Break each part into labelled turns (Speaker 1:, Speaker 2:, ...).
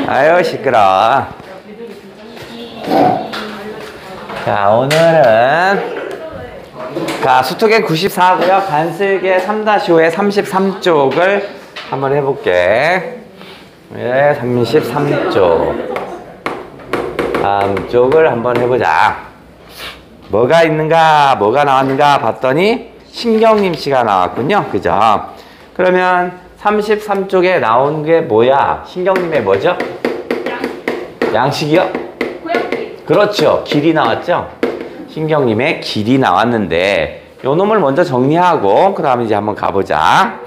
Speaker 1: 아유, 시끄러워. 자, 오늘은 수특의 94고요. 간슬개 3-5의 33쪽을 한번 해볼게. 네, 33쪽. 다음 쪽을 한번 해보자. 뭐가 있는가, 뭐가 나왔는가 봤더니 신경림 씨가 나왔군요. 그죠? 그러면 33쪽에 나온 게 뭐야? 신경림의 뭐죠? 양식이요? 고양길. 그렇죠. 길이 나왔죠? 신경림의 길이 나왔는데 요 놈을 먼저 정리하고 그 다음에 이제 한번 가보자.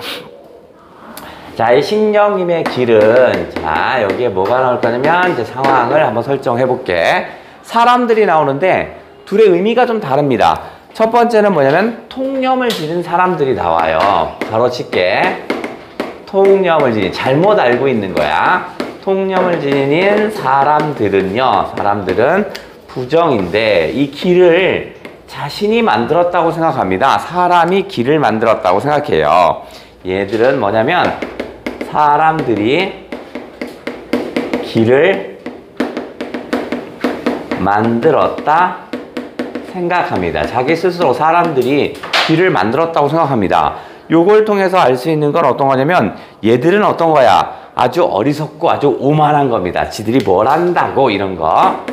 Speaker 1: 자, 이 신경림의 길은 자, 여기에 뭐가 나올 거냐면 이제 상황을 한번 설정해 볼게. 사람들이 나오는데 둘의 의미가 좀 다릅니다. 첫 번째는 뭐냐면 통념을 지닌 사람들이 나와요. 바로 칠게. 통념을 지닌, 잘못 알고 있는 거야. 통념을 지닌 사람들은요, 사람들은 부정인데 이 길을 자신이 만들었다고 생각합니다. 사람이 길을 만들었다고 생각해요. 얘들은 뭐냐면 사람들이 길을 만들었다 생각합니다. 자기 스스로 사람들이 길을 만들었다고 생각합니다. 요걸 통해서 알 수 있는 건 어떤 거냐면 얘들은 어떤 거야? 아주 어리석고 아주 오만한 겁니다. 지들이 뭘 안다고 이런 거.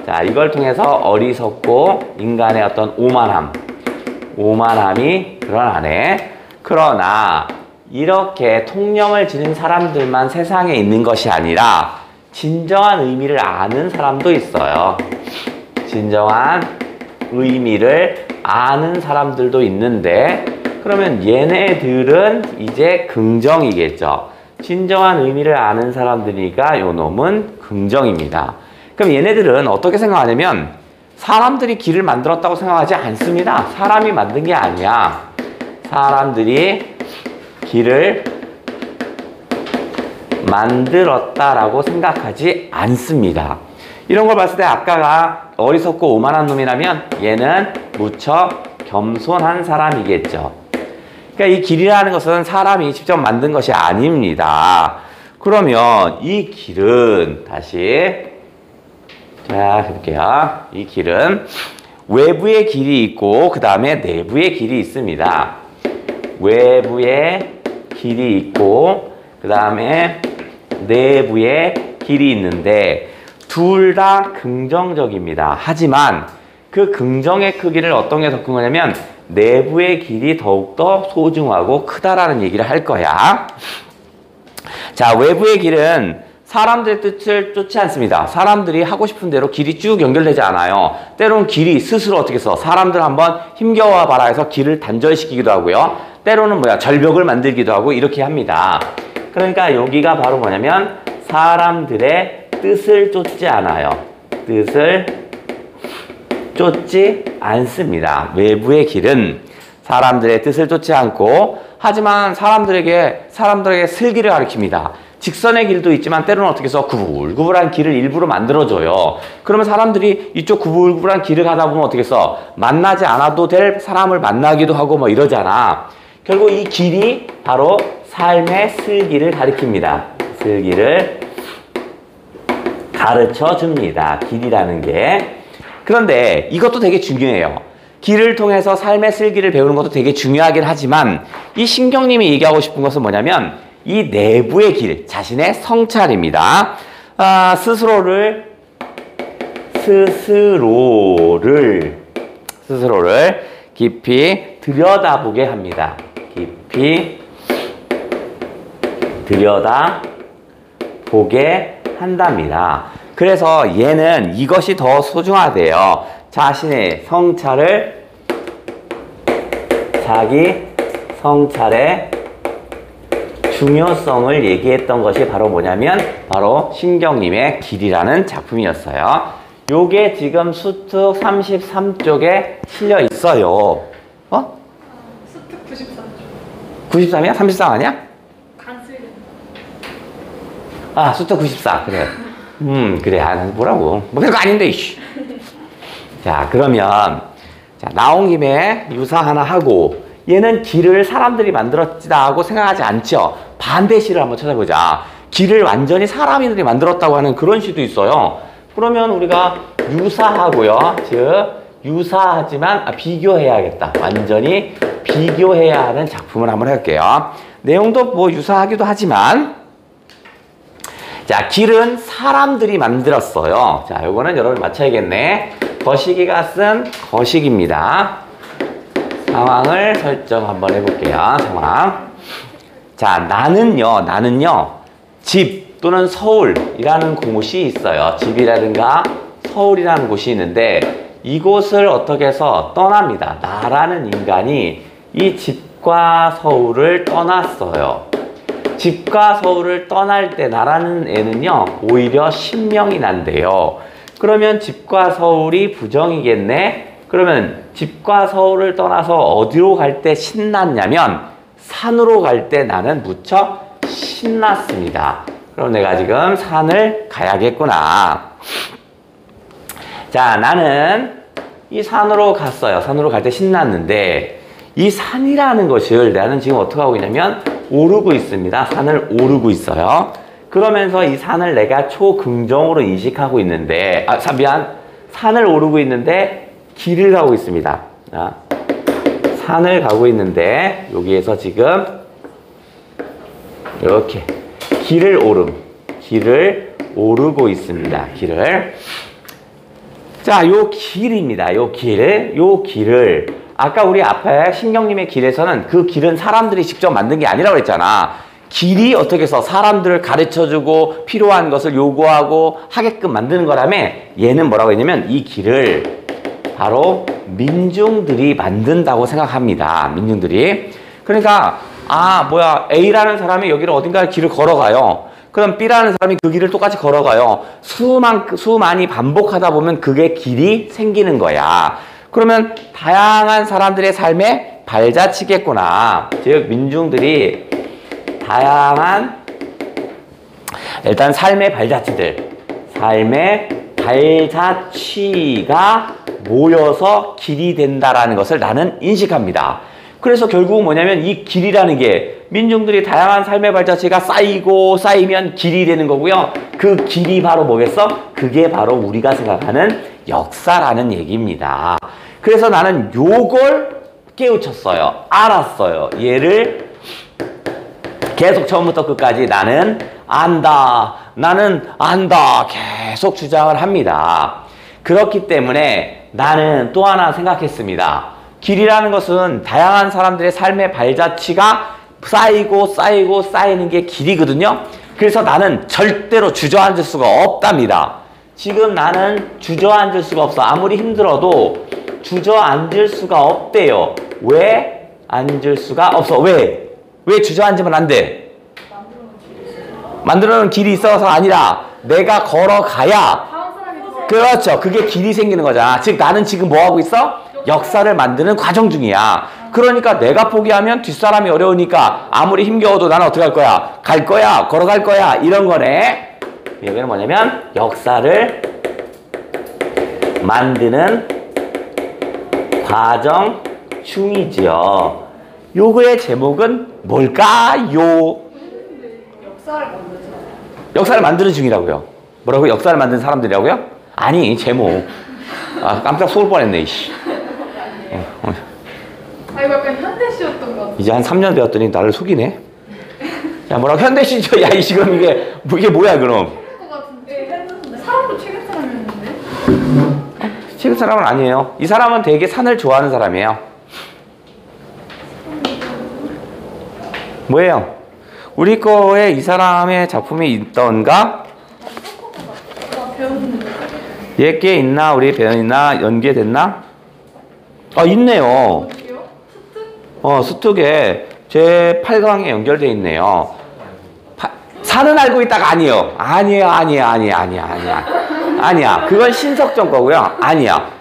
Speaker 1: 자, 이걸 통해서 어리석고 인간의 어떤 오만함이 드러나네. 그러나 이렇게 통념을 지닌 사람들만 세상에 있는 것이 아니라 진정한 의미를 아는 사람도 있어요. 진정한 의미를 아는 사람들도 있는데 그러면 얘네들은 이제 긍정이겠죠. 진정한 의미를 아는 사람들이니까 요 놈은 긍정입니다. 그럼 얘네들은 어떻게 생각하냐면 사람들이 길을 만들었다고 생각하지 않습니다. 사람이 만든 게 아니야. 사람들이 길을 만들었다라고 생각하지 않습니다. 이런 걸 봤을 때 아까가 어리석고 오만한 놈이라면 얘는 무척 겸손한 사람이겠죠. 그러니까 이 길이라는 것은 사람이 직접 만든 것이 아닙니다. 그러면 이 길은 다시 자 해볼게요. 이 길은 외부의 길이 있고 그 다음에 내부의 길이 있습니다. 외부의 길이 있고 그 다음에 내부의 길이 있는데 둘 다 긍정적입니다. 하지만 그 긍정의 크기를 어떤 게 더 큰 거냐면 내부의 길이 더욱더 소중하고 크다라는 얘기를 할 거야. 자, 외부의 길은 사람들의 뜻을 쫓지 않습니다. 사람들이 하고 싶은 대로 길이 쭉 연결되지 않아요. 때로는 길이 스스로 어떻게 해서 사람들 한번 힘겨워 봐라 해서 길을 단절시키기도 하고요. 때로는 절벽을 만들기도 하고 이렇게 합니다. 그러니까 여기가 바로 뭐냐면 사람들의 뜻을 쫓지 않아요. 뜻을 쫓지 않습니다. 외부의 길은 사람들의 뜻을 쫓지 않고 하지만 사람들에게 슬기를 가르칩니다. 직선의 길도 있지만 때로는 어떻게 해서 구불구불한 길을 일부러 만들어줘요. 그러면 사람들이 이쪽 구불구불한 길을 가다 보면 어떻게 해서 만나지 않아도 될 사람을 만나기도 하고 뭐 이러잖아. 결국 이 길이 바로 삶의 슬기를 가리킵니다. 슬기를 가르쳐 줍니다. 길이라는 게. 그런데 이것도 되게 중요해요. 길을 통해서 삶의 슬기를 배우는 것도 되게 중요하긴 하지만 이 신경님이 얘기하고 싶은 것은 뭐냐면 이 내부의 길, 자신의 성찰입니다. 스스로를 깊이 들여다보게 합니다. 깊이 들여다보게 한답니다. 그래서 얘는 이것이 더 소중하대요. 자신의 성찰을, 자기 성찰의 중요성을 얘기했던 것이 바로 뭐냐면 바로 신경림의 길이라는 작품이었어요. 요게 지금 수특 33쪽에 실려 있어요.
Speaker 2: 수특 93쪽.
Speaker 1: 93이야? 33 아니야?
Speaker 2: 간슬기.
Speaker 1: 수특 94. 그래. 그래. 뭐라고. 뭐 별거 아닌데, 이씨. 자, 그러면 자, 나온 김에 유사 하나 하고 얘는 길을 사람들이 만들었다 하고 생각하지 않죠. 반대 시를 한번 찾아보자. 길을 완전히 사람들이 만들었다고 하는 그런 시도 있어요. 그러면 우리가 유사하고요. 즉 유사하지만 비교해야겠다. 완전히 비교해야 하는 작품을 한번 해볼게요. 내용도 뭐 유사하기도 하지만 자, 길은 사람들이 만들었어요. 자, 요거는 여러분 맞춰야겠네. 거시기가 쓴 거시기입니다. 상황을 설정 한번 해볼게요. 상황. 자, 나는요, 집 또는 서울이라는 곳이 있어요. 집이라든가 서울이라는 곳이 있는데 이곳을 어떻게 해서 떠납니다. 나라는 인간이 이 집과 서울을 떠났어요. 집과 서울을 떠날 때 나라는 애는요, 오히려 신명이 난대요. 그러면 집과 서울이 부정이겠네? 그러면 집과 서울을 떠나서 어디로 갈 때 신났냐면 산으로 갈 때 나는 무척 신났습니다. 그럼 내가 지금 산을 가야겠구나. 자, 나는 이 산으로 갔어요. 산으로 갈 때 신났는데 이 산이라는 것을 나는 지금 어떻게 하고 있냐면 오르고 있습니다. 산을 오르고 있어요. 그러면서 이 산을 내가 초긍정으로 인식하고 있는데 산을 오르고 있는데 길을 가고 있습니다. 산을 가고 있는데 여기에서 지금 이렇게 길을 오르고 있습니다. 길을. 자, 요 길입니다. 요 길을 아까 우리 앞에 신경님의 길에서는 그 길은 사람들이 직접 만든 게 아니라고 그랬잖아. 길이 어떻게 해서 사람들을 가르쳐주고 필요한 것을 요구하고 하게끔 만드는 거라며 얘는 뭐라고 했냐면 이 길을 바로 민중들이 만든다고 생각합니다. 민중들이. 그러니까 A라는 사람이 여기를 어딘가 길을 걸어가요. 그럼 B라는 사람이 그 길을 똑같이 걸어가요. 수많이 반복하다 보면 그게 길이 생기는 거야. 그러면 다양한 사람들의 삶에 발자취겠구나. 즉 민중들이 다양한 일단 삶의 발자취가 모여서 길이 된다라는 것을 나는 인식합니다. 그래서 결국은 뭐냐면 이 길이라는 게 민중들이 다양한 삶의 발자취가 쌓이면 길이 되는 거고요. 그 길이 바로 뭐겠어? 그게 바로 우리가 생각하는 역사라는 얘기입니다. 그래서 나는 요걸 깨우쳤어요. 알았어요. 얘를 계속 처음부터 끝까지 나는 안다 계속 주장을 합니다. 그렇기 때문에 나는 또 하나 생각했습니다. 길이라는 것은 다양한 사람들의 삶의 발자취가 쌓이는 게 길이거든요. 그래서 나는 절대로 주저앉을 수가 없답니다. 지금 나는 주저앉을 수가 없어. 아무리 힘들어도 주저앉을 수가 없대요. 왜 앉을 수가 없어? 왜 주저앉으면 안 돼? 만들어놓은 길이 있어서 아니라 내가 걸어가야 그렇죠. 그게 길이 생기는 거잖아. 즉 나는 지금 뭐 하고 있어? 역사를 만드는 과정 중이야. 그러니까 내가 포기하면 뒷사람이 어려우니까 아무리 힘겨워도 나는 어떻게 할 거야? 갈 거야. 걸어갈 거야. 이런 거네. 여기는 뭐냐면 역사를 만드는 과정 중이지요. 요거의 제목은 뭘까요? 역사를 만드는 중이라고요. 뭐라고? 역사를 만드는 사람들이라고요? 아니, 제목. 깜짝 속을 뻔했네, 이씨.
Speaker 2: 이거 약간 현대시였던 것 같아.
Speaker 1: 이제 한 3년 되었더니 나를 속이네. 야, 뭐라고? 현대시죠? 야, 지금 이게 뭐야, 그럼?
Speaker 2: 것 같은데. 사람도 최근 사람이었는데.
Speaker 1: 최근 사람은 아니에요. 이 사람은 되게 산을 좋아하는 사람이에요. 뭐예요? 우리 거에 이 사람의 작품이 있던가?
Speaker 2: 배웠는데.
Speaker 1: 얘께 있나? 우리 배웠나? 연계됐나? 있네요. 수특에 제 8강에 연결되어 있네요. 산은 알고 있다가 아니에요. 아니야. 그건 신석정 거고요. 아니야.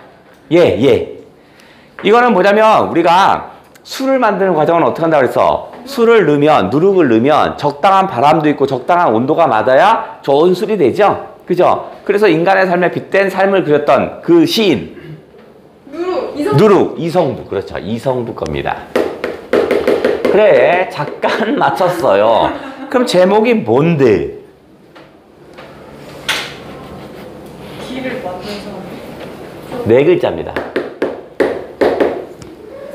Speaker 1: 이거는 뭐냐면 우리가 술을 만드는 과정은 어떻게 한다고 그랬어? 누룩을 넣으면 적당한 바람도 있고 적당한 온도가 맞아야 좋은 술이 되죠? 그죠? 그래서 인간의 삶에 빗댄 삶을 그렸던 그 시인. 누룩, 이성부. 그렇죠. 이성부 겁니다. 그래, 잠깐 맞췄어요. 그럼 제목이 뭔데? 네 글자입니다.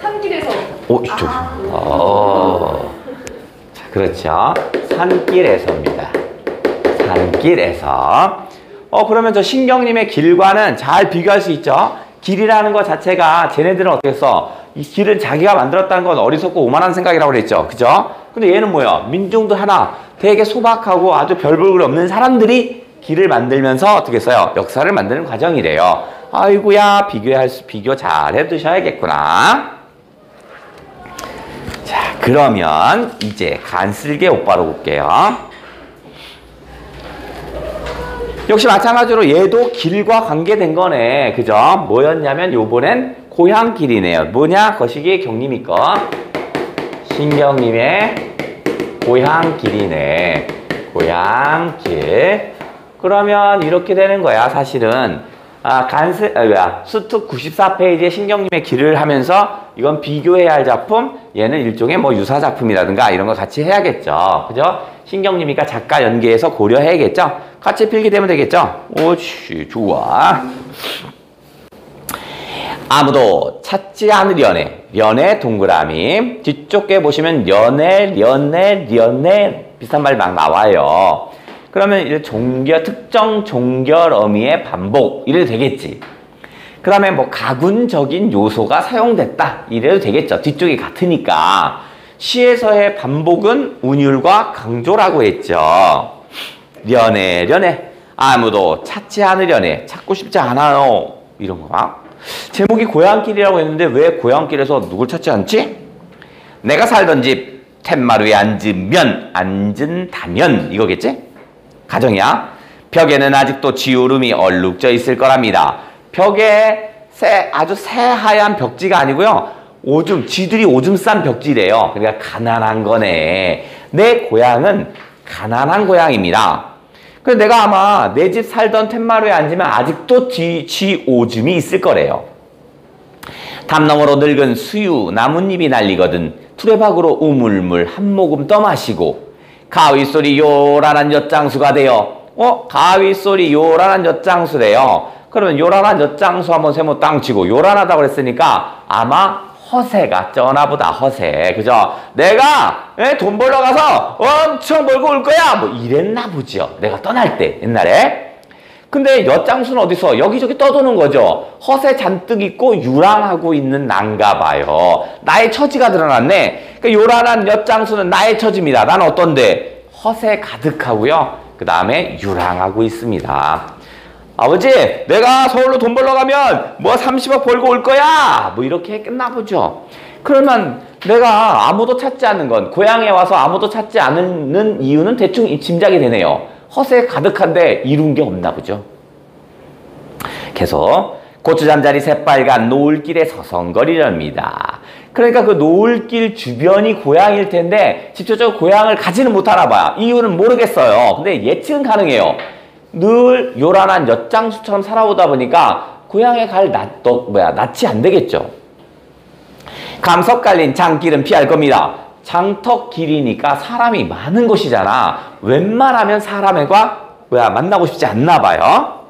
Speaker 2: 산길에서.
Speaker 1: 오, 이쪽. 자, 그렇죠. 산길에서입니다. 산길에서. 그러면 저 신경님의 길과는 잘 비교할 수 있죠. 길이라는 것 자체가 쟤네들은 어떻게 써? 이 길은 자기가 만들었다는 건 어리석고 오만한 생각이라고 그랬죠. 그죠? 근데 얘는 뭐야? 민중도 하나 되게 소박하고 아주 별 볼일 없는 사람들이 길을 만들면서 어떻게 써요? 역사를 만드는 과정이래요. 아이고야, 비교 잘 해두셔야겠구나. 자, 그러면 이제 간슬게 옷 바로 볼게요. 역시 마찬가지로 얘도 길과 관계된 거네. 그죠? 뭐였냐면 요번엔 고향길이네요. 뭐냐? 거시기 경님이 거. 신경님의 고향길이네. 고향길. 그러면 이렇게 되는 거야. 사실은 수특 94페이지에 신경님의 길을 하면서 이건 비교해야 할 작품, 얘는 일종의 뭐 유사 작품이라든가 이런 거 같이 해야겠죠. 그죠? 신경님이니까 작가 연계해서 고려해야겠죠? 같이 필기되면 되겠죠? 오씨, 좋아. 아무도 찾지 않으려네. 려네 동그라미. 뒤쪽에 보시면 려네 비슷한 말 막 나와요. 그러면 이제 특정 종결 어미의 반복 이래도 되겠지. 그 다음에 뭐 가군적인 요소가 사용됐다 이래도 되겠죠. 뒤쪽이 같으니까. 시에서의 반복은 운율과 강조라고 했죠. 려네 아무도 찾지 않으려네. 찾고 싶지 않아요. 이런 거 막. 제목이 고향길이라고 했는데 왜 고향길에서 누굴 찾지 않지? 내가 살던 집 툇마루에 앉은다면 이거겠지? 가정이야. 벽에는 아직도 지우름이 얼룩져 있을 거랍니다. 벽에 아주 새하얀 벽지가 아니고요. 지들이 오줌 싼 벽지래요. 그러니까 가난한 거네. 내 고향은 가난한 고향입니다. 그래서 내가 아마 내 집 살던 툇마루에 앉으면 아직도 지 오줌이 있을 거래요. 담 너머로 늙은 수유 나뭇잎이 날리거든 투레박으로 우물물 한 모금 떠마시고 가위소리 요란한 엿장수가 되어 가위소리 요란한 엿장수래요. 그러면 요란한 엿장수 한번 세모 땅 치고 요란하다고 그랬으니까 아마 허세가 쩌나보다 허세. 그죠? 내가 돈 벌러 가서 엄청 벌고 올 거야 뭐 이랬나 보죠. 내가 떠날 때 옛날에. 근데 엿장수는 어디서 여기저기 떠도는 거죠. 허세 잔뜩 있고 유랑하고 있는 난가 봐요. 나의 처지가 드러났네. 그러니까 요란한 엿장수는 나의 처지입니다. 난 어떤데? 허세 가득하고요. 그 다음에 유랑하고 있습니다. 아버지, 내가 서울로 돈 벌러 가면 뭐 30억 벌고 올 거야 뭐 이렇게 끝나보죠. 그러면 내가 아무도 찾지 않는 건, 고향에 와서 아무도 찾지 않는 이유는 대충 짐작이 되네요. 허세 가득한데 이룬 게 없나 보죠. 계속 고추잠자리 새빨간 노을길에 서성거리렵니다. 그러니까 그 노을길 주변이 고향일 텐데 직접적으로 고향을 가지는 못하나 봐요. 이유는 모르겠어요. 근데 예측은 가능해요. 늘 요란한 엿장수처럼 살아오다 보니까 고향에 갈 낯이 안 되겠죠. 감석 깔린 장길은 피할 겁니다. 장터길이니까 사람이 많은 곳이잖아. 웬만하면 사람과 만나고 싶지 않나 봐요.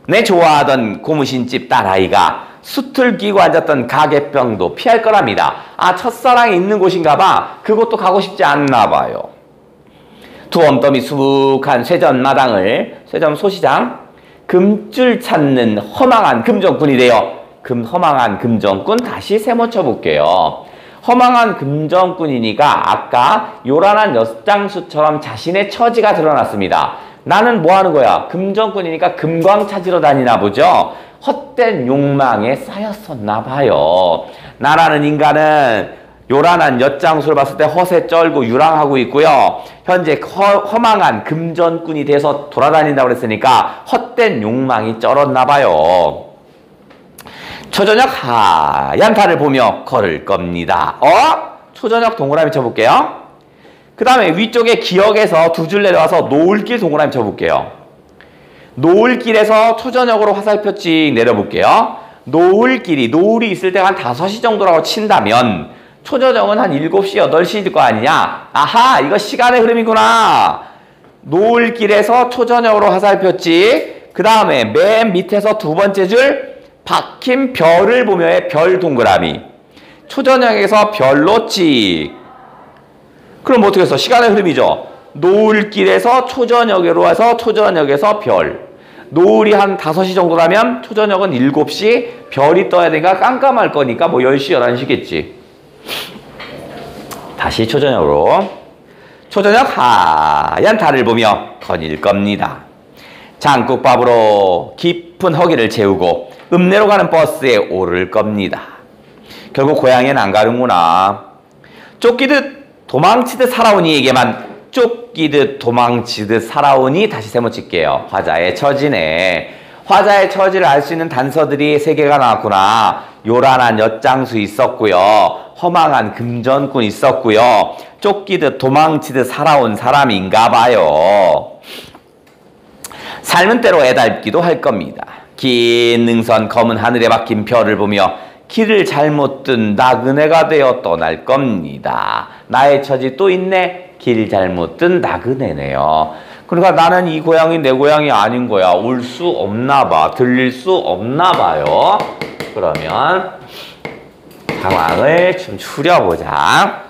Speaker 1: 내 좋아하던 고무신집 딸아이가 숯을 끼고 앉았던 가게병도 피할 거랍니다. 첫사랑이 있는 곳인가 봐. 그곳도 가고 싶지 않나 봐요. 두엄더미 수북한 쇠전마당을, 쇠전 소시장, 금줄 찾는 허망한 금정꾼이 되어 허망한 금정꾼 다시 세모 쳐볼게요. 허망한 금정꾼이니까 아까 요란한 엿장수처럼 자신의 처지가 드러났습니다. 나는 뭐 하는 거야? 금정꾼이니까 금광 찾으러 다니나 보죠? 헛된 욕망에 쌓였었나 봐요. 나라는 인간은 요란한 엿장수를 봤을 때 허세 쩔고 유랑하고 있고요. 현재 허망한 금전꾼이 돼서 돌아다닌다고 그랬으니까 헛된 욕망이 쩔었나 봐요. 초저녁 하얀 달을 보며 걸을 겁니다. 초저녁 동그라미 쳐볼게요. 그 다음에 위쪽에 기역에서 두 줄 내려와서 노을길 동그라미 쳐볼게요. 노을길에서 초저녁으로 화살표 찍 내려볼게요. 노을이 있을 때가 한 5시 정도라고 친다면 초저녁은 한 7시, 8시일 거 아니냐? 아하, 이거 시간의 흐름이구나. 노을길에서 초저녁으로 화살표 찍. 그 다음에 맨 밑에서 두 번째 줄 박힌 별을 보며의 별 동그라미. 초저녁에서 별로 찍. 그럼 어떻게 했어? 시간의 흐름이죠. 노을길에서 초저녁으로 와서 초저녁에서 별. 노을이 한 5시 정도라면 초저녁은 7시. 별이 떠야 되니까 깜깜할 거니까 뭐 10시, 11시겠지. 다시 초저녁으로. 초저녁 하얀 달을 보며 거닐 겁니다. 장국밥으로 깊은 허기를 채우고 읍내로 가는 버스에 오를 겁니다. 결국 고향엔 안 가는구나. 쫓기듯 도망치듯 살아오니 에게만 쫓기듯 도망치듯 살아오니 다시 세모칠게요. 화자의 처지네. 화자의 처지를 알 수 있는 단서들이 3개가 나왔구나. 요란한 엿장수 있었고요. 허망한 금전꾼 있었고요. 쫓기듯 도망치듯 살아온 사람인가 봐요. 삶은 때로 애달기도 할 겁니다. 긴 능선 검은 하늘에 박힌 별을 보며 길을 잘못 든 나그네가 되어 떠날 겁니다. 나의 처지 또 있네. 길 잘못 든 나그네네요. 그러니까 나는 이 고향이 내 고향이 아닌 거야. 올 수 없나 봐. 들릴 수 없나 봐요. 그러면 상황을 좀 추려보자.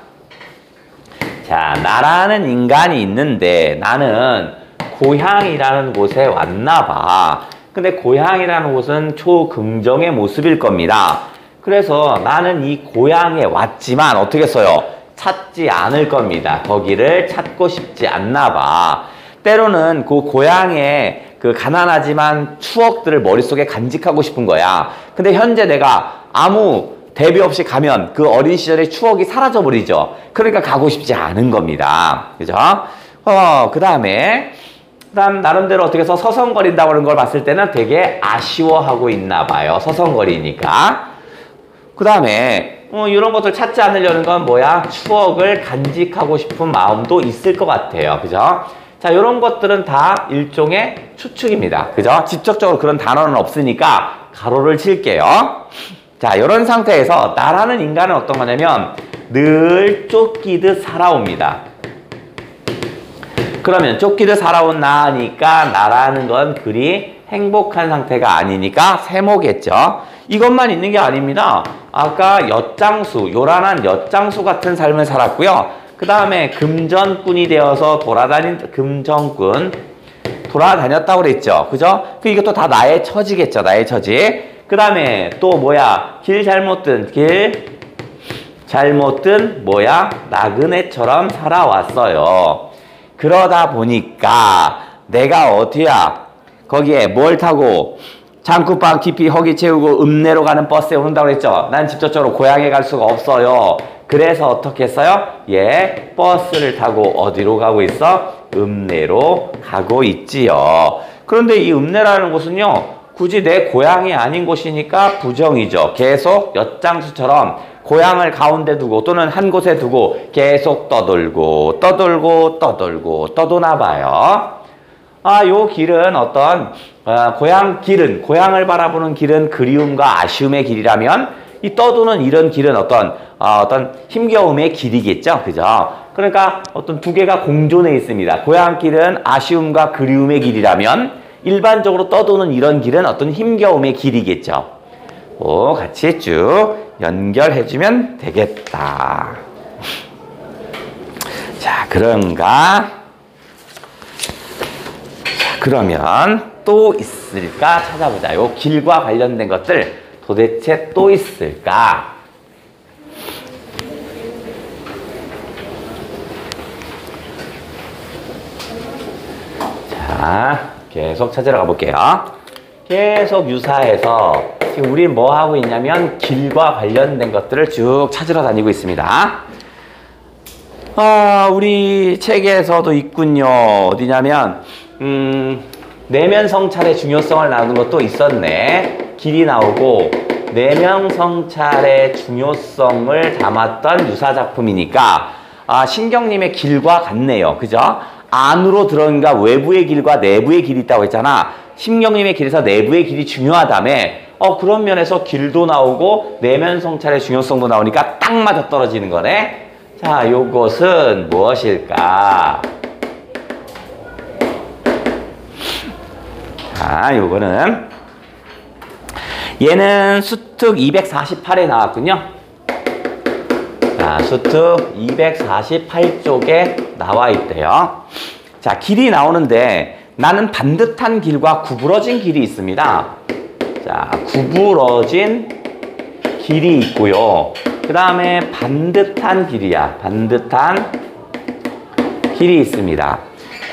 Speaker 1: 자, 나라는 인간이 있는데 나는 고향이라는 곳에 왔나 봐. 근데 고향이라는 곳은 초긍정의 모습일 겁니다. 그래서 나는 이 고향에 왔지만 어떻게 써요? 찾지 않을 겁니다. 거기를 찾고 싶지 않나 봐. 때로는 그 고향의 그 가난하지만 추억들을 머릿속에 간직하고 싶은 거야. 근데 현재 내가 아무 대비 없이 가면 그 어린 시절의 추억이 사라져버리죠. 그러니까 가고 싶지 않은 겁니다. 그죠? 그다음 나름대로 어떻게 해서 서성거린다고 하는 걸 봤을 때는 되게 아쉬워하고 있나 봐요. 서성거리니까. 그 다음에 이런 것들 찾지 않으려는 건 뭐야? 추억을 간직하고 싶은 마음도 있을 것 같아요. 그죠? 자, 이런 것들은 다 일종의 추측입니다. 그죠? 직접적으로 그런 단어는 없으니까 가로를 칠게요. 자, 이런 상태에서 나라는 인간은 어떤 거냐면 늘 쫓기듯 살아옵니다. 그러면 쫓기듯 살아온 나니까 나라는 건 그리 행복한 상태가 아니니까 세모겠죠. 이것만 있는 게 아닙니다. 아까 엿장수, 요란한 엿장수 같은 삶을 살았고요. 그 다음에 금전꾼이 되어서 금전꾼 돌아다녔다고 그랬죠. 그죠? 이것도 다 나의 처지겠죠. 나의 처지. 그 다음에 또 뭐야? 길 잘못 든 뭐야? 나그네처럼 살아왔어요. 그러다 보니까 내가 어디야? 거기에 뭘 타고 장구방 깊이 허기 채우고 읍내로 가는 버스에 오른다고 그랬죠. 난 직접적으로 고향에 갈 수가 없어요. 그래서 어떻게 했어요? 버스를 타고 어디로 가고 있어? 읍내로 가고 있지요. 그런데 이 읍내라는 곳은요, 굳이 내 고향이 아닌 곳이니까 부정이죠. 계속 엿장수처럼 고향을 가운데 두고 또는 한 곳에 두고 계속 떠도나 봐요. 요 길은 고향을 바라보는 길은 그리움과 아쉬움의 길이라면 이 떠도는 이런 길은 어떤 힘겨움의 길이겠죠. 그죠? 그러니까 두 개가 공존해 있습니다. 고향길은 아쉬움과 그리움의 길이라면 일반적으로 떠도는 이런 길은 어떤 힘겨움의 길이겠죠. 같이 쭉 연결해주면 되겠다. 자, 그런가? 그러면 또 있을까 찾아보자. 요 길과 관련된 것들 도대체 또 있을까? 자, 계속 찾으러 가볼게요. 계속 유사해서 지금 우리 뭐 하고 있냐면 길과 관련된 것들을 쭉 찾으러 다니고 있습니다. 우리 책에서도 있군요. 어디냐면 내면 성찰의 중요성을 나눈 것도 있었네. 길이 나오고 내면 성찰의 중요성을 담았던 유사작품이니까 신경님의 길과 같네요. 그죠? 안으로 들어오니까 외부의 길과 내부의 길이 있다고 했잖아. 신경님의 길에서 내부의 길이 중요하다며. 그런 면에서 길도 나오고 내면 성찰의 중요성도 나오니까 딱 맞아 떨어지는 거네. 자, 요것은 무엇일까? 요거는 얘는 수특 248에 나왔군요. 자, 수특 248쪽에 나와 있대요. 자, 길이 나오는데 나는 반듯한 길과 구부러진 길이 있습니다. 자, 구부러진 길이 있고요. 그 다음에 반듯한 길이야. 반듯한 길이 있습니다.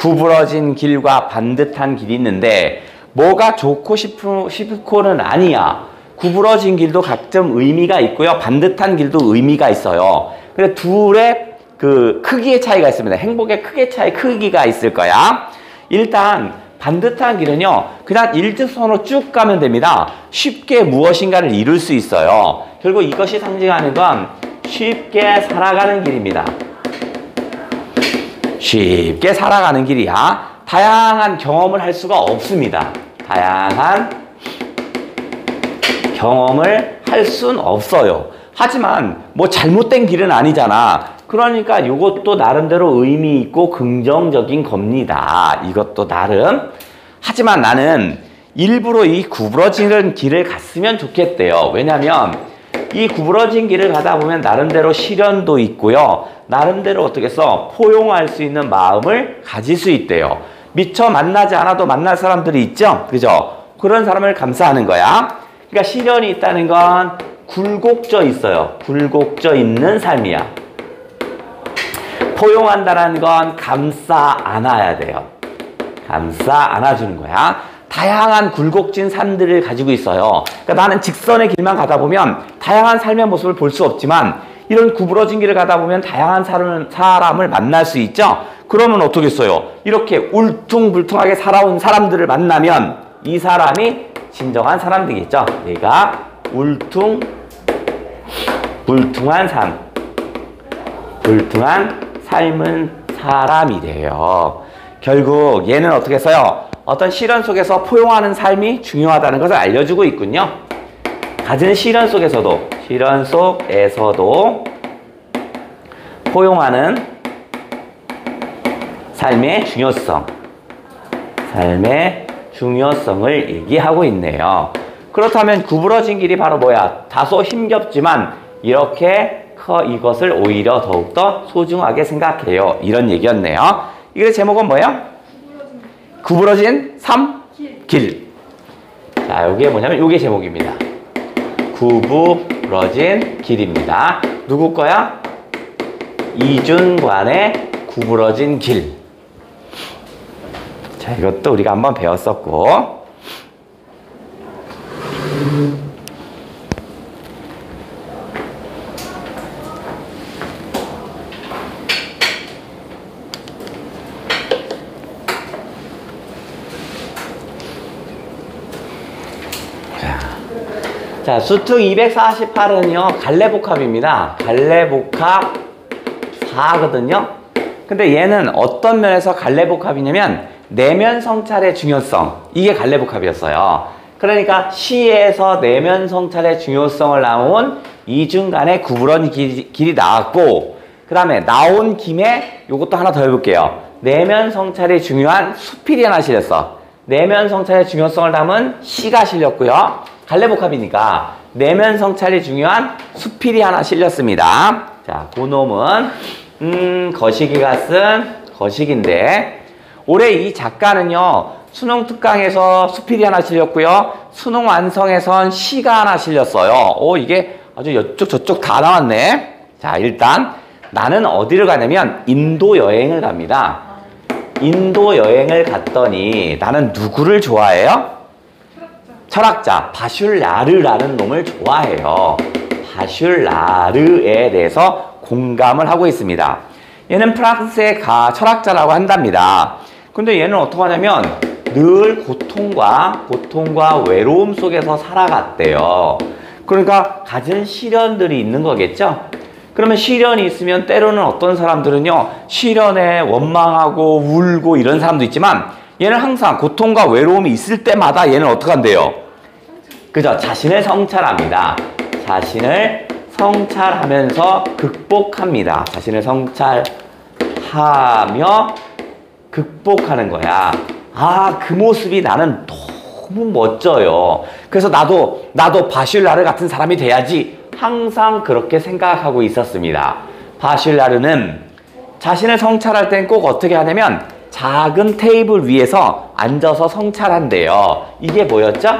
Speaker 1: 구부러진 길과 반듯한 길이 있는데 뭐가 좋고 싶고는 아니야. 구부러진 길도 가끔 의미가 있고요. 반듯한 길도 의미가 있어요. 근데 둘의 그 크기의 차이가 있습니다. 행복의 크기가 있을 거야. 일단 반듯한 길은요. 그냥 일직선으로 쭉 가면 됩니다. 쉽게 무엇인가를 이룰 수 있어요. 결국 이것이 상징하는 건 쉽게 살아가는 길입니다. 쉽게 살아가는 길이야. 다양한 경험을 할 수가 없습니다. 다양한 경험을 할 순 없어요. 하지만 뭐 잘못된 길은 아니잖아. 그러니까 이것도 나름대로 의미 있고 긍정적인 겁니다. 이것도 나름. 하지만 나는 일부러 이 구부러지는 길을 갔으면 좋겠대요. 왜냐하면 이 구부러진 길을 가다 보면 나름대로 시련도 있고요. 나름대로 어떻게 써? 포용할 수 있는 마음을 가질 수 있대요. 미처 만나지 않아도 만날 사람들이 있죠? 그죠? 그런 사람을 감사하는 거야. 그러니까 시련이 있다는 건 굴곡져 있어요. 굴곡져 있는 삶이야. 포용한다는 건 감싸 안아야 돼요. 감싸 안아주는 거야. 다양한 굴곡진 삶들을 가지고 있어요. 그러니까 나는 직선의 길만 가다 보면 다양한 삶의 모습을 볼 수 없지만 이런 구부러진 길을 가다 보면 다양한 사람을 만날 수 있죠. 그러면 어떻겠어요? 이렇게 울퉁불퉁하게 살아온 사람들을 만나면 이 사람이 진정한 사람들이겠죠. 얘가 불퉁한 삶은 사람이래요. 결국 얘는 어떻게 해서요? 어떤 시련 속에서 포용하는 삶이 중요하다는 것을 알려주고 있군요. 갖은 시련 속에서도 포용하는 삶의 중요성을 얘기하고 있네요. 그렇다면 구부러진 길이 바로 뭐야? 다소 힘겹지만 이렇게 이것을 오히려 더욱더 소중하게 생각해요. 이런 얘기였네요. 이게 제목은 뭐예요? 구부러진 삶? 길. 자, 이게 뭐냐면 이게 제목입니다. 구부러진 길입니다. 누구 거야? 이준관의 구부러진 길. 자, 이것도 우리가 한번 배웠었고. 자, 수특 248은요, 갈래복합입니다. 갈래복합 4거든요. 근데 얘는 어떤 면에서 갈래복합이냐면, 내면 성찰의 중요성. 이게 갈래복합이었어요. 그러니까 시에서 내면 성찰의 중요성을 나온 이중간의 구부러진 길이 나왔고, 그 다음에 나온 김에 요것도 하나 더 해볼게요. 내면 성찰이 중요한 수필이 하나 실렸어. 내면 성찰의 중요성을 담은 시가 실렸고요. 갈래복합이니까 내면 성찰이 중요한 수필이 하나 실렸습니다. 자, 그놈은 거시기가 쓴 거시기인데 올해 이 작가는요 수능 특강에서 수필이 하나 실렸고요. 수능 완성에선 시가 하나 실렸어요. 이게 아주 이쪽 저쪽 다 나왔네. 자, 일단 나는 어디를 가냐면 인도 여행을 갑니다. 인도 여행을 갔더니 나는 누구를 좋아해요? 철학자 바슐라르라는 놈을 좋아해요. 바슐라르에 대해서 공감을 하고 있습니다. 얘는 프랑스의 철학자라고 한답니다. 근데 얘는 어떻게 하냐면 늘 고통과 외로움 속에서 살아갔대요. 그러니까 가진 시련들이 있는 거겠죠? 그러면 시련이 있으면 때로는 어떤 사람들은요 시련에 원망하고 울고 이런 사람도 있지만 얘는 항상 고통과 외로움이 있을 때마다 얘는 어떻게 한대요? 그죠? 자신을 성찰합니다. 자신을 성찰하면서 극복합니다. 자신을 성찰하며 극복하는 거야. 아, 그 모습이 나는 너무 멋져요. 그래서 나도 바슐라르 같은 사람이 돼야지 항상 그렇게 생각하고 있었습니다. 바슐라르는 자신을 성찰할 땐 꼭 어떻게 하냐면 작은 테이블 위에서 앉아서 성찰한대요. 이게 뭐였죠?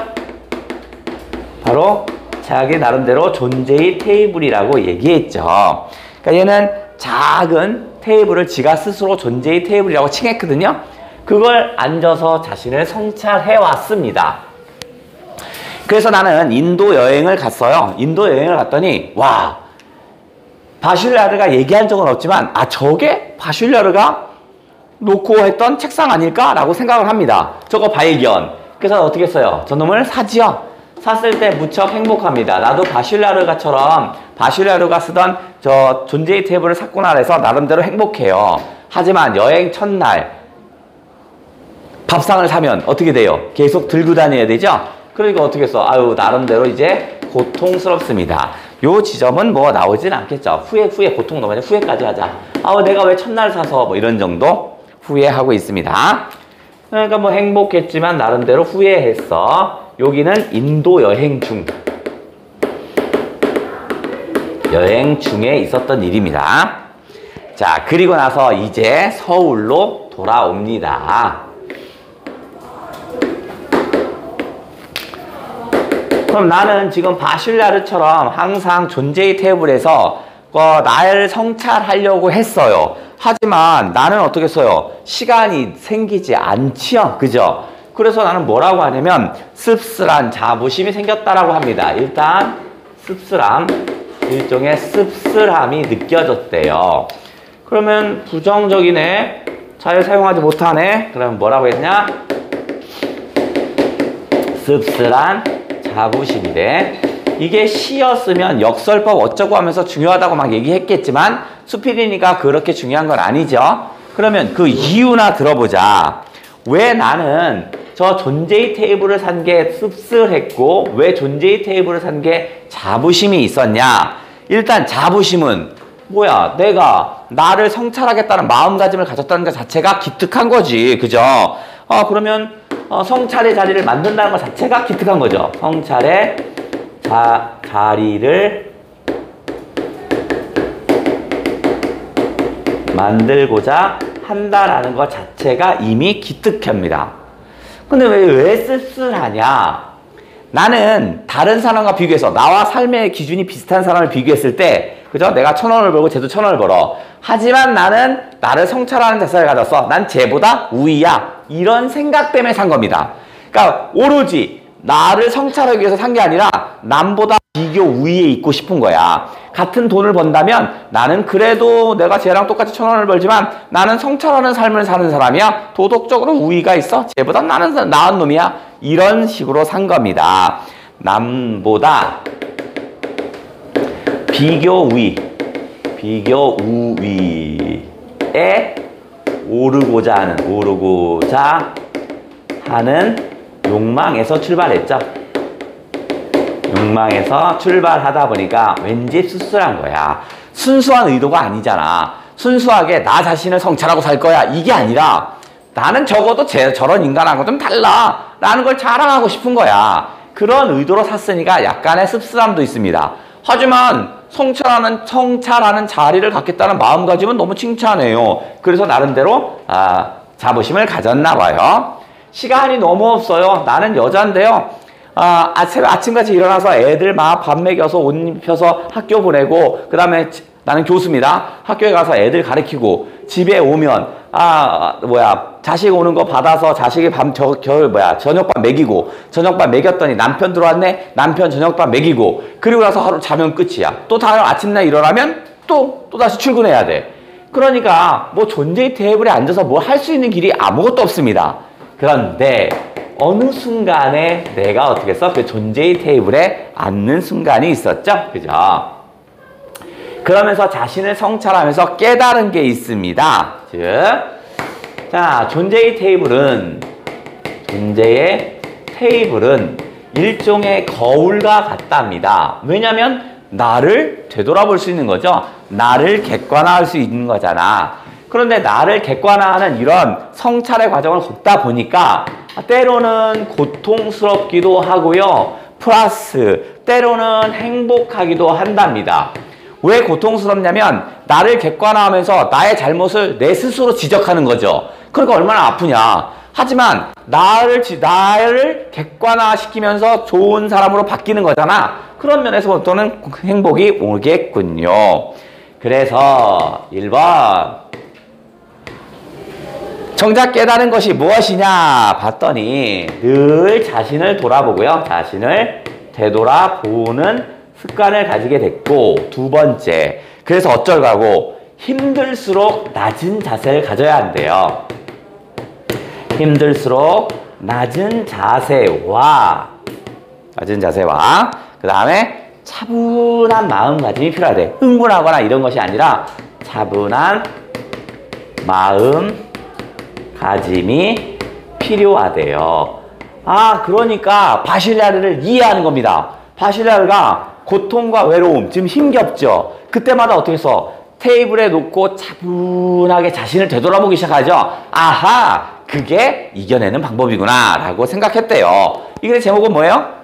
Speaker 1: 바로 자기 나름대로 존재의 테이블이라고 얘기했죠. 그러니까 얘는 작은 테이블을 지가 스스로 존재의 테이블이라고 칭했거든요. 그걸 앉아서 자신을 성찰해 왔습니다. 그래서 나는 인도 여행을 갔어요. 인도 여행을 갔더니 와, 바슐라르가 얘기한 적은 없지만 저게 바슐라르가 놓고 했던 책상 아닐까라고 생각을 합니다. 저거 발견. 그래서 어떻게 했어요? 저놈을 사지요. 샀을 때 무척 행복합니다. 나도 바슐라르가처럼 바슐라르가 쓰던 저 존재의 테이블을 샀구나 해서 나름대로 행복해요. 하지만 여행 첫날 밥상을 사면 어떻게 돼요? 계속 들고 다녀야 되죠? 그러니까 어떻게 했어? 아유, 나름대로 이제 고통스럽습니다. 요 지점은 뭐 나오진 않겠죠. 후회 보통 넘어가냐? 후회까지 하자. 내가 왜 첫날 사서 뭐 이런 정도 후회하고 있습니다. 그러니까 뭐 행복했지만 나름대로 후회했어. 여기는 인도 여행 중에 있었던 일입니다. 자, 그리고 나서 이제 서울로 돌아옵니다. 그럼 나는 지금 바슐라르처럼 항상 존재의 테이블에서 나를 성찰하려고 했어요. 하지만 나는 어떻게 했어요? 시간이 생기지 않지요. 그죠? 그래서 나는 뭐라고 하냐면 씁쓸한 자부심이 생겼다라고 합니다. 일단 일종의 씁쓸함이 느껴졌대요. 그러면 부정적이네. 잘 사용하지 못하네. 그러면 뭐라고 했냐? 씁쓸한 자부심이래. 이게 시였으면 역설법 어쩌고 하면서 중요하다고 막 얘기했겠지만 수필이니까 그렇게 중요한 건 아니죠. 그러면 그 이유나 들어보자. 왜 나는 저 존재의 테이블을 산 게 씁쓸했고 왜 존재의 테이블을 산 게 자부심이 있었냐? 일단 자부심은 뭐야? 내가 나를 성찰하겠다는 마음가짐을 가졌다는 것 자체가 기특한 거지. 그죠? 그러면 성찰의 자리를 만든다는 것 자체가 기특한 거죠. 성찰의 자리를 만들고자 한다라는 것 자체가 이미 기특합니다. 근데 왜 씁쓸하냐? 나는 다른 사람과 비교해서 나와 삶의 기준이 비슷한 사람을 비교했을 때 그죠? 내가 1,000원을 벌고 쟤도 1,000원을 벌어. 하지만 나는 나를 성찰하는 자세를 가졌어. 난 쟤보다 우위야. 이런 생각 때문에 산 겁니다. 그러니까 오로지 나를 성찰하기 위해서 산 게 아니라 남보다 비교 우위에 있고 싶은 거야. 같은 돈을 번다면 나는 그래도 내가 쟤랑 똑같이 1,000원을 벌지만 나는 성찰하는 삶을 사는 사람이야. 도덕적으로 우위가 있어. 쟤보다 나는 나은 놈이야. 이런 식으로 산 겁니다. 남보다 비교 우위에 오르고자 하는 욕망에서 출발했죠. 욕망에서 출발하다 보니까 왠지 씁쓸한 거야. 순수한 의도가 아니잖아. 순수하게 나 자신을 성찰하고 살 거야. 이게 아니라 나는 적어도 저런 인간하고 좀 달라. 라는 걸 자랑하고 싶은 거야. 그런 의도로 샀으니까 약간의 씁쓸함도 있습니다. 하지만 성찰하는 자리를 갖겠다는 마음가짐은 너무 칭찬해요. 그래서 나름대로 자부심을 가졌나 봐요. 시간이 너무 없어요. 나는 여잔데요. 아침같이 일어나서 애들 막 밥 먹여서 옷 입혀서 학교 보내고 그 다음에 나는 교수입니다. 학교에 가서 애들 가르치고 집에 오면 자식 오는 거 받아서 자식이 저녁밥 먹이고 저녁밥 먹였더니 남편 들어왔네. 남편 저녁밥 먹이고 그리고 나서 하루 자면 끝이야. 또 다음 아침날 일어나면 또 다시 출근해야 돼. 그러니까 뭐 존재의 테이블에 앉아서 뭐 할 수 있는 길이 아무것도 없습니다. 그런데 어느 순간에 내가 어떻게 했어? 그 존재의 테이블에 앉는 순간이 있었죠. 그죠? 그러면서 자신을 성찰하면서 깨달은 게 있습니다. 자, 존재의 테이블은 일종의 거울과 같답니다. 왜냐하면 나를 되돌아볼 수 있는 거죠. 나를 객관화할 수 있는 거잖아. 그런데 나를 객관화하는 이런 성찰의 과정을 걷다 보니까 때로는 고통스럽기도 하고요. 플러스 때로는 행복하기도 한답니다. 왜 고통스럽냐면 나를 객관화하면서 나의 잘못을 내 스스로 지적하는 거죠. 그러니까 얼마나 아프냐. 하지만 나를 객관화시키면서 좋은 사람으로 바뀌는 거잖아. 그런 면에서부터는 행복이 오겠군요. 그래서 1번 정작 깨달은 것이 무엇이냐 봤더니 늘 자신을 돌아보고요. 자신을 되돌아보는 습관을 가지게 됐고, 두 번째, 그래서 어쩔까고 힘들수록 낮은 자세를 가져야 한대요. 힘들수록 낮은 자세와 그 다음에 차분한 마음가짐이 필요하대. 흥분하거나 이런 것이 아니라 차분한 마음가짐이 필요하대요. 그러니까 바실리아르를 이해하는 겁니다. 바실리아르가 고통과 외로움, 지금 힘겹죠. 그때마다 어떻게 해서 테이블에 놓고 차분하게 자신을 되돌아보기 시작하죠. 아하, 그게 이겨내는 방법이구나 라고 생각했대요. 이게 제목은 뭐예요?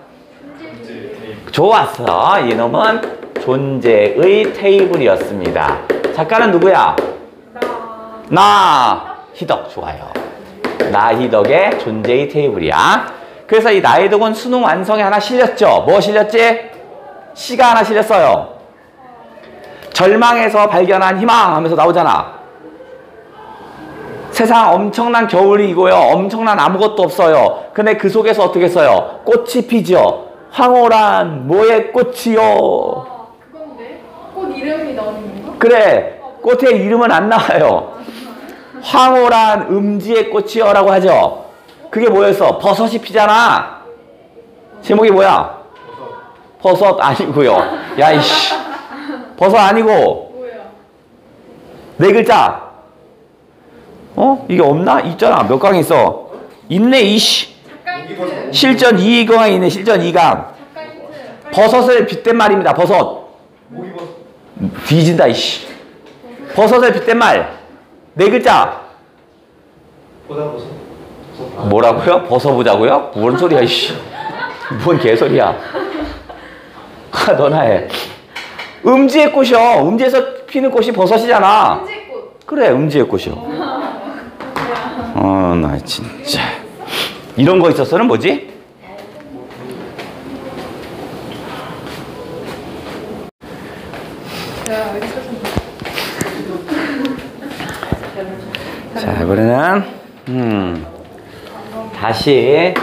Speaker 1: 좋았어. 이놈은 존재의 테이블이었습니다. 작가는 누구야? 나 희덕. 좋아요. 나 희덕의 존재의 테이블이야. 그래서 이 나희덕은 수능 완성에 하나 실렸죠. 뭐 실렸지? 시가 하나 실렸어요. 절망에서 발견한 희망 하면서 나오잖아. 세상 엄청난 겨울이고요. 엄청난 아무것도 없어요. 근데 그 속에서 어떻게 써요? 꽃이 피죠. 황홀한 뭐의 꽃이요.
Speaker 2: 그건데? 꽃 이름이 나오는 건가?
Speaker 1: 그래. 꽃의 이름은 안 나와요. 황홀한 음지의 꽃이요 라고 하죠. 그게 뭐였어? 버섯이 피잖아. 제목이 뭐야? 버섯 아니고요. 야, 이씨. 버섯 아니고.
Speaker 2: 뭐야?
Speaker 1: 네 글자. 이게 없나? 있잖아. 몇 강이 있어? 있네, 이씨. 실전 2강이 있네, 실전 2강. 버섯을 빗댄 말입니다, 버섯. 뒤진다, 이씨. 버섯을 빗댄 말. 네 글자. 뭐라고요? 벗어보자고요? 뭔 소리야, 이씨. 뭔 개소리야. 너나 해. 음지의 꽃이요. 음지에서 피는 꽃이 버섯이잖아.
Speaker 2: 음지꽃.
Speaker 1: 그래, 음지의 꽃이요. 나 진짜. 이런 거 있었어는 뭐지? 자, 이번에는 다시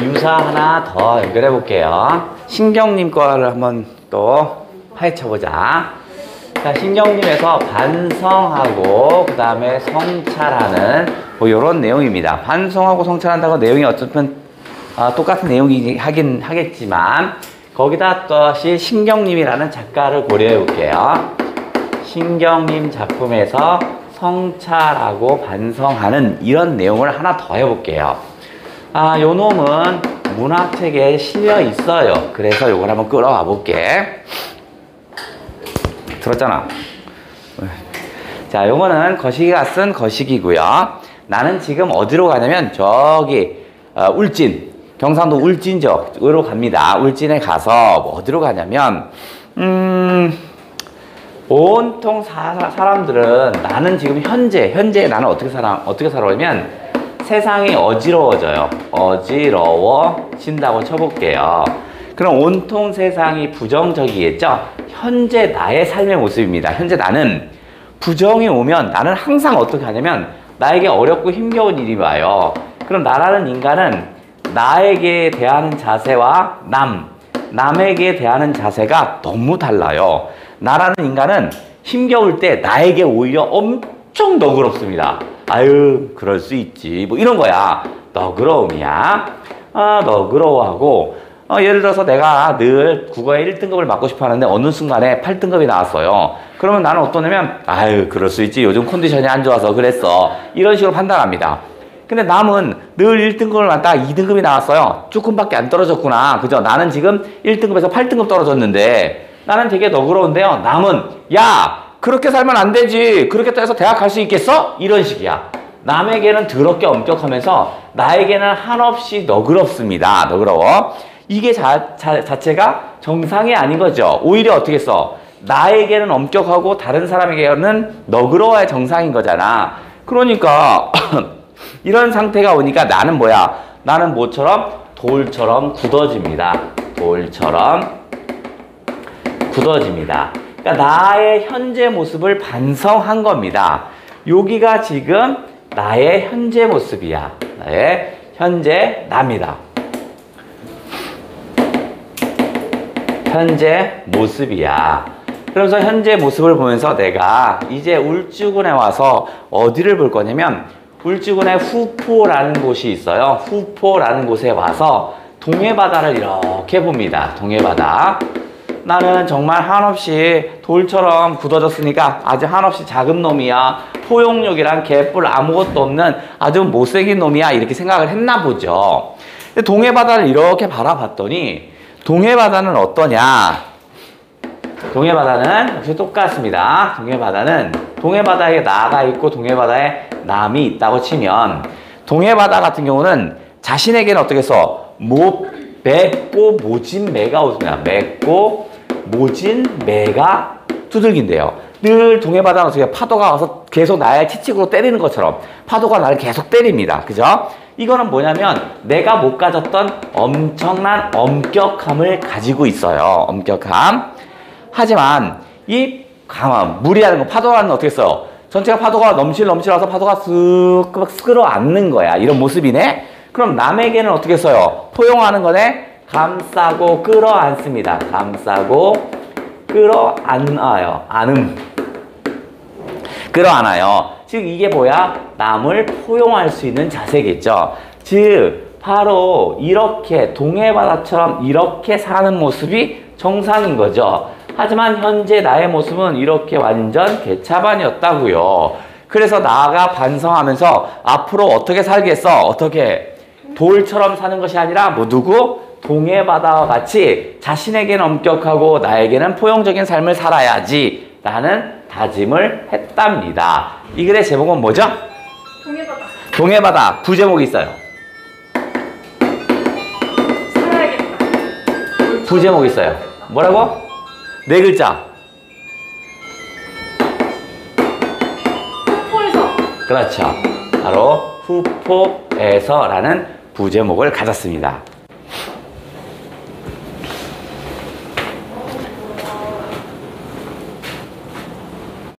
Speaker 1: 유사 하나 더 연결해 볼게요. 신경님 거를 한번 또 파헤쳐보자. 자, 신경님에서 반성하고 그 다음에 성찰하는 뭐 이런 내용입니다. 반성하고 성찰한다고 내용이 어차피 똑같은 내용이 하긴 하겠지만 거기다 또시 신경님이라는 작가를 고려해 볼게요. 신경님 작품에서 성찰하고 반성하는 이런 내용을 하나 더 해볼게요. 요 놈은 문학책에 실려 있어요. 그래서 요걸 한번 끌어와 볼게. 들었잖아. 자, 요거는 거시기가 쓴 거시기고요. 나는 지금 어디로 가냐면 저기 울진, 경상도 울진 쪽으로 갑니다. 울진에 가서 뭐 어디로 가냐면 온통 사람들은 나는 지금 현재 나는 어떻게 살아오면 세상이 어지러워져요. 어지러워진다고 쳐볼게요. 그럼 온통 세상이 부정적이겠죠? 현재 나의 삶의 모습입니다. 현재 나는 부정이 오면 나는 항상 어떻게 하냐면 나에게 어렵고 힘겨운 일이 와요. 그럼 나라는 인간은 나에게 대하는 자세와 남에게 대하는 자세가 너무 달라요. 나라는 인간은 힘겨울 때 나에게 오히려 엄청 너그럽습니다. 아유, 그럴 수 있지. 뭐 이런 거야. 너그러움이야. 너그러워하고 예를 들어서 내가 늘 국어에 1등급을 맞고 싶어 하는데 어느 순간에 8등급이 나왔어요. 그러면 나는 어떠냐면 아유, 그럴 수 있지. 요즘 컨디션이 안 좋아서 그랬어. 이런 식으로 판단합니다. 근데 남은 늘 1등급을 맞다가 2등급이 나왔어요. 조금밖에 안 떨어졌구나. 그죠? 나는 지금 1등급에서 8등급 떨어졌는데 나는 되게 너그러운데요. 남은 야, 그렇게 살면 안 되지. 그렇게 해서 대학 갈 수 있겠어? 이런 식이야. 남에게는 더럽게 엄격하면서 나에게는 한없이 너그럽습니다. 너그러워. 이게 자체가 정상이 아닌 거죠. 오히려 어떻게 써? 나에게는 엄격하고 다른 사람에게는 너그러워야 정상인 거잖아. 그러니까 이런 상태가 오니까 나는 뭐야? 나는 뭐처럼? 돌처럼 굳어집니다. 돌처럼 굳어집니다. 그러니까 나의 현재 모습을 반성한 겁니다. 여기가 지금 나의 현재 모습이야. 나의 현재 나입니다. 현재 모습이야. 그러면서 현재 모습을 보면서 내가 이제 울주군에 와서 어디를 볼 거냐면 울주군에 후포라는 곳이 있어요. 후포라는 곳에 와서 동해바다를 이렇게 봅니다. 동해바다. 나는 정말 한없이 돌처럼 굳어졌으니까 아주 한없이 작은 놈이야. 포용력이랑 개뿔 아무것도 없는 아주 못생긴 놈이야. 이렇게 생각을 했나 보죠. 근데 동해바다를 이렇게 바라봤더니 동해바다는 어떠냐? 동해바다는 역시 똑같습니다. 동해바다에 나가 있고 동해바다에 남이 있다고 치면 동해바다 같은 경우는 자신에게는 어떻게 써? 맵고 모진 매가 오습니다. 맵고 모진 매가 두들긴대요. 늘 동해바다는 어떻게 파도가 와서 계속 나의 채찍으로 때리는 것처럼 파도가 나를 계속 때립니다. 그죠? 이거는 뭐냐면 내가 못 가졌던 엄청난 엄격함을 가지고 있어요. 엄격함. 하지만 이 강함, 물이라는 거, 파도라는 건 어떻게 써요? 전체가 파도가 넘실넘실와서 파도가 쓱 끌어안는 거야. 이런 모습이네? 그럼 남에게는 어떻게 써요? 포용하는 거네? 감싸고 끌어안습니다. 감싸고 끌어안아요. 끌어안아요. 즉 이게 뭐야? 남을 포용할 수 있는 자세겠죠. 즉 바로 이렇게 동해바다처럼 이렇게 사는 모습이 정상인 거죠. 하지만 현재 나의 모습은 이렇게 완전 개차반이었다고요. 그래서 나가 반성하면서 앞으로 어떻게 살겠어? 어떻게? 돌처럼 사는 것이 아니라 뭐 누구? 동해바다와 같이 자신에게는 엄격하고 나에게는 포용적인 삶을 살아야지 라는 다짐을 했답니다. 이 글의 제목은 뭐죠?
Speaker 2: 동해바다.
Speaker 1: 동해바다. 부제목이 있어요.
Speaker 2: 살아야겠다.
Speaker 1: 부제목이 있어요. 뭐라고? 네 글자.
Speaker 2: 후포에서.
Speaker 1: 그렇죠. 바로 후포에서라는 부제목을 가졌습니다.